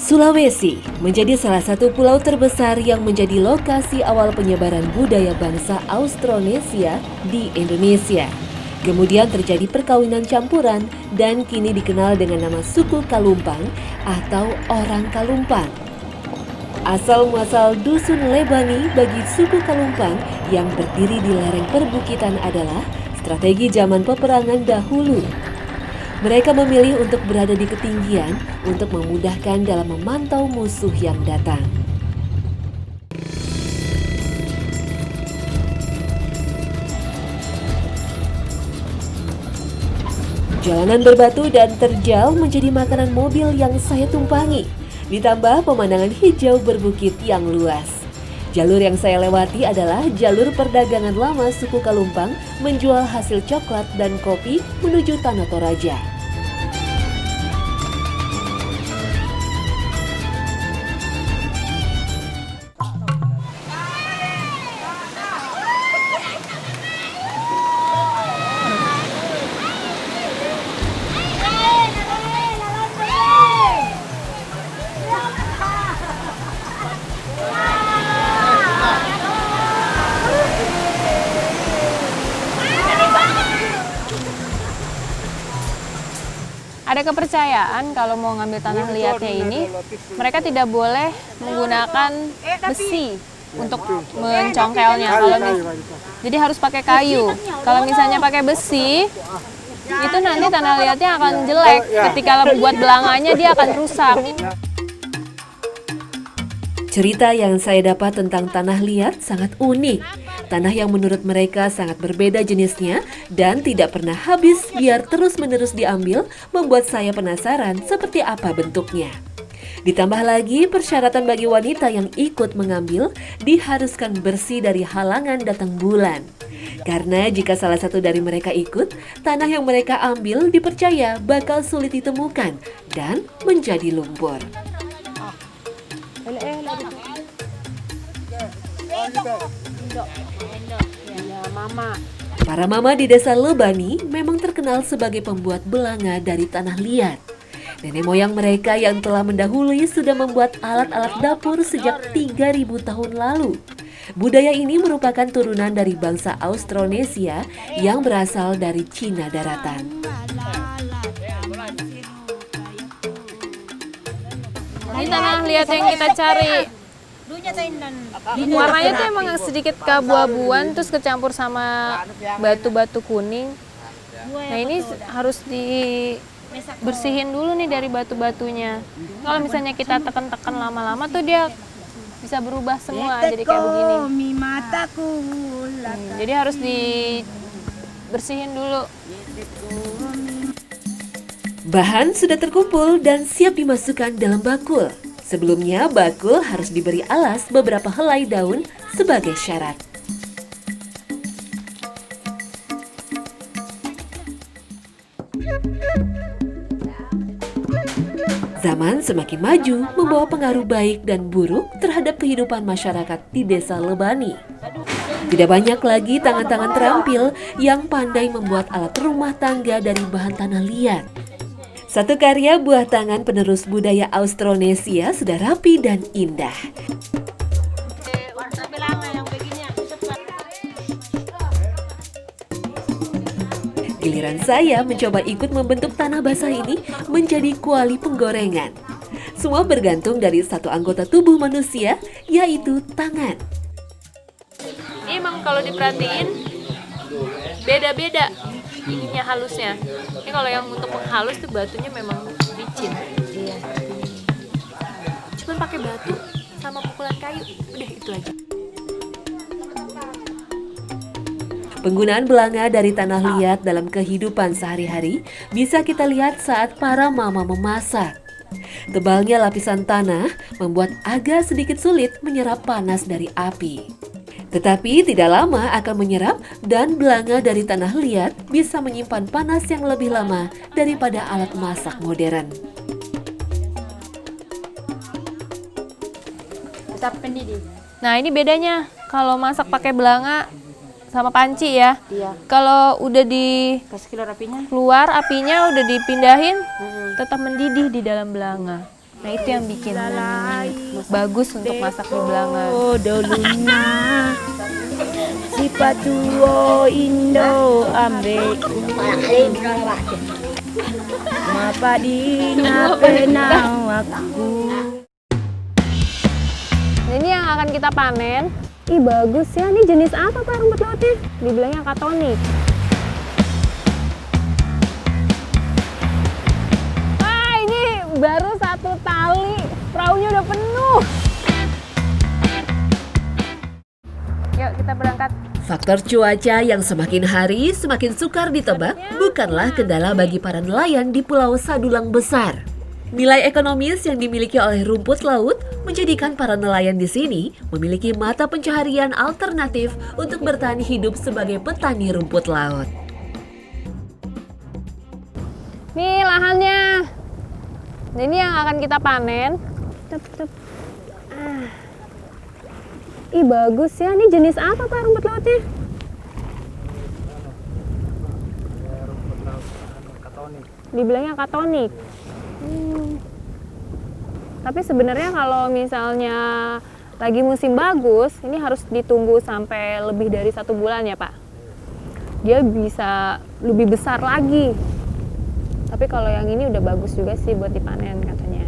Sulawesi menjadi salah satu pulau terbesar yang menjadi lokasi awal penyebaran budaya bangsa Austronesia di Indonesia. Kemudian terjadi perkawinan campuran dan kini dikenal dengan nama suku Kalumpang atau orang Kalumpang. Asal-muasal dusun Lebani bagi suku Kalumpang yang berdiri di lereng perbukitan adalah strategi zaman peperangan dahulu. Mereka memilih untuk berada di ketinggian untuk memudahkan dalam memantau musuh yang datang. Jalanan berbatu dan terjal menjadi makanan mobil yang saya tumpangi, ditambah pemandangan hijau berbukit yang luas. Jalur yang saya lewati adalah jalur perdagangan lama suku Kalumpang menjual hasil coklat dan kopi menuju Tanah Toraja. Ada kepercayaan kalau mau ngambil tanah liatnya ini, mereka tidak boleh menggunakan besi untuk mencongkelnya. Jadi harus pakai kayu. Kalau misalnya pakai besi, itu nanti tanah liatnya akan jelek. Ketika buat belanganya dia akan rusak. Cerita yang saya dapat tentang tanah liat sangat unik. Tanah yang menurut mereka sangat berbeda jenisnya dan tidak pernah habis biar terus-menerus diambil membuat saya penasaran seperti apa bentuknya. Ditambah lagi persyaratan bagi wanita yang ikut mengambil diharuskan bersih dari halangan datang bulan. Karena jika salah satu dari mereka ikut, tanah yang mereka ambil dipercaya bakal sulit ditemukan dan menjadi lumpur. Para mama di desa Lebani memang terkenal sebagai pembuat belanga dari tanah liat. Nenek moyang mereka yang telah mendahului sudah membuat alat-alat dapur sejak 3000 tahun lalu. Budaya ini merupakan turunan dari bangsa Austronesia yang berasal dari Cina daratan. Ini tanah liat yang kita cari. Warnanya tuh emang sedikit keabu-abuan, terus kecampur sama batu-batu kuning. Nah ini harus dibersihin dulu nih dari batu-batunya. Kalau misalnya kita tekan-tekan lama-lama tuh dia bisa berubah semua jadi kayak begini. Jadi harus dibersihin dulu. Bahan sudah terkumpul dan siap dimasukkan dalam bakul. Sebelumnya, bakul harus diberi alas beberapa helai daun sebagai syarat. Zaman semakin maju membawa pengaruh baik dan buruk terhadap kehidupan masyarakat di desa Lebani. Tidak banyak lagi tangan-tangan terampil yang pandai membuat alat rumah tangga dari bahan tanah liat. Satu karya buah tangan penerus budaya Austronesia sudah rapi dan indah. Giliran saya mencoba ikut membentuk tanah basah ini menjadi kuali penggorengan. Semua bergantung dari satu anggota tubuh manusia, yaitu tangan. Ini emang kalau diperhatiin beda-beda ininya halusnya. Ini kalau yang untuk penghalus tuh batunya memang licin. Iya. Cuman pakai batu sama pukulan kayu, udah itu aja. Penggunaan belanga dari tanah liat dalam kehidupan sehari-hari bisa kita lihat saat para mama memasak. Tebalnya lapisan tanah membuat agak sedikit sulit menyerap panas dari api. Tetapi tidak lama akan menyerap dan belanga dari tanah liat bisa menyimpan panas yang lebih lama daripada alat masak modern. Nah ini bedanya kalau masak pakai belanga sama panci ya. Iya. Kalau udah Kasih keluar apinya. keluar apinya udah dipindahin, tetap mendidih di dalam belanga. Nah itu yang bikin bagus untuk masak di Belangan. Dolunya si patuo Indo ambe mapadi ngapenang aku. Nah, ini yang akan kita panen. Ih bagus ya, ini jenis apa Pak rumput lautnya? Dibilangnya katonik. Wah ini baru 1 tali, perahunya udah penuh. Yuk kita berangkat. Faktor cuaca yang semakin hari semakin sukar ditebak bukanlah kendala bagi para nelayan di Pulau Sadulang Besar. Nilai ekonomis yang dimiliki oleh rumput laut menjadikan para nelayan di sini memiliki mata pencaharian alternatif untuk bertahan hidup sebagai petani rumput laut. Nih lahannya. Nah, ini yang akan kita panen. Ih bagus ya, ini jenis apa Pak rumput lautnya? Rumput laut katonik. Dibilangnya katonik. Tapi sebenarnya kalau misalnya lagi musim bagus, ini harus ditunggu sampai lebih dari 1 bulan ya Pak. Dia bisa lebih besar lagi. Tapi kalau yang ini udah bagus juga sih buat dipanen katanya.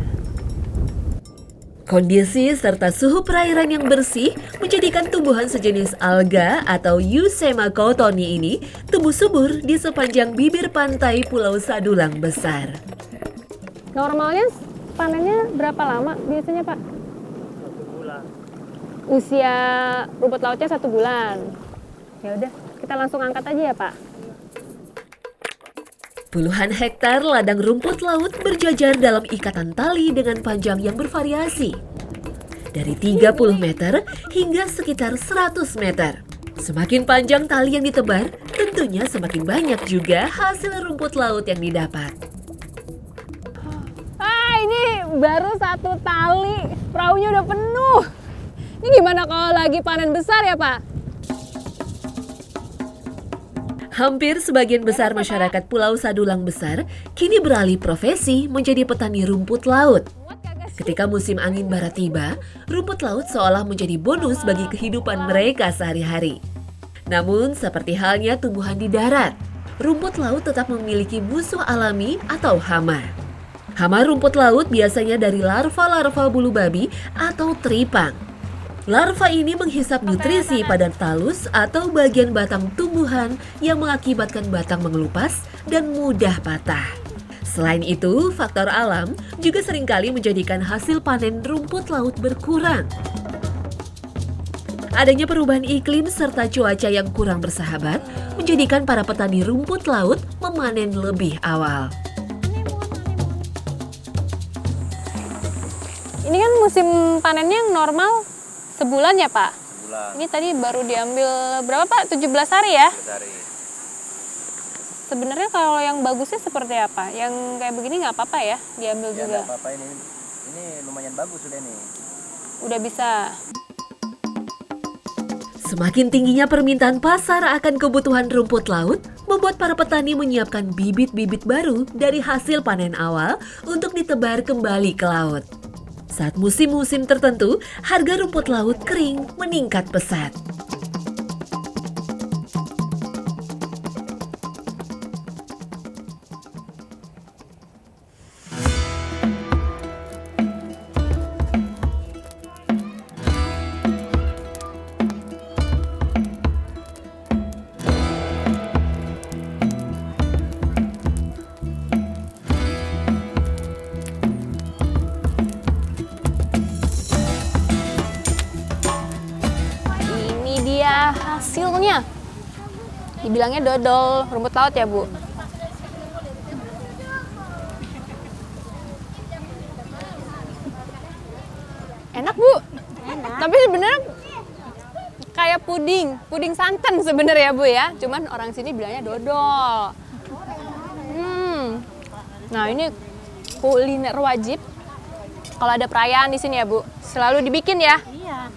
Kondisi serta suhu perairan yang bersih menjadikan tumbuhan sejenis alga atau Eusema cottoni ini tumbuh subur di sepanjang bibir pantai Pulau Sadulang Besar. Normalnya panennya berapa lama biasanya Pak? 1 bulan. Usia rumput lautnya 1 bulan. Ya udah, kita langsung angkat aja ya Pak. Puluhan hektar ladang rumput laut berjajar dalam ikatan tali dengan panjang yang bervariasi. Dari 30 meter hingga sekitar 100 meter. Semakin panjang tali yang ditebar, tentunya semakin banyak juga hasil rumput laut yang didapat. Ah, ini baru 1 tali, perahunya udah penuh. Ini gimana kalau lagi panen besar ya Pak? Hampir sebagian besar masyarakat Pulau Sadulang Besar kini beralih profesi menjadi petani rumput laut. Ketika musim angin barat tiba, rumput laut seolah menjadi bonus bagi kehidupan mereka sehari-hari. Namun, seperti halnya tumbuhan di darat, rumput laut tetap memiliki musuh alami atau hama. Hama rumput laut biasanya dari larva-larva bulu babi atau teripang. Larva ini menghisap nutrisi pada talus atau bagian batang tumbuhan yang mengakibatkan batang mengelupas dan mudah patah. Selain itu, faktor alam juga seringkali menjadikan hasil panen rumput laut berkurang. Adanya perubahan iklim serta cuaca yang kurang bersahabat menjadikan para petani rumput laut memanen lebih awal. Ini kan musim panennya yang normal sebulan ya Pak? Sebulan. Ini tadi baru diambil berapa Pak? 17 hari ya? 17 hari. Sebenarnya kalau yang bagusnya seperti apa? Yang kayak begini nggak apa-apa ya diambil Ya juga? nggak apa-apa, ini lumayan bagus sudah nih. Udah bisa. Semakin tingginya permintaan pasar akan kebutuhan rumput laut, membuat para petani menyiapkan bibit-bibit baru dari hasil panen awal untuk ditebar kembali ke laut. Saat musim-musim tertentu, harga rumput laut kering meningkat pesat. Hasilnya dibilangnya dodol rumput laut ya Bu? Enak Bu? Enak. Tapi sebenarnya kayak puding santan sebenarnya Bu ya. Cuman orang sini bilangnya dodol. Nah ini kuliner wajib kalau ada perayaan di sini ya Bu. Selalu dibikin ya? Iya.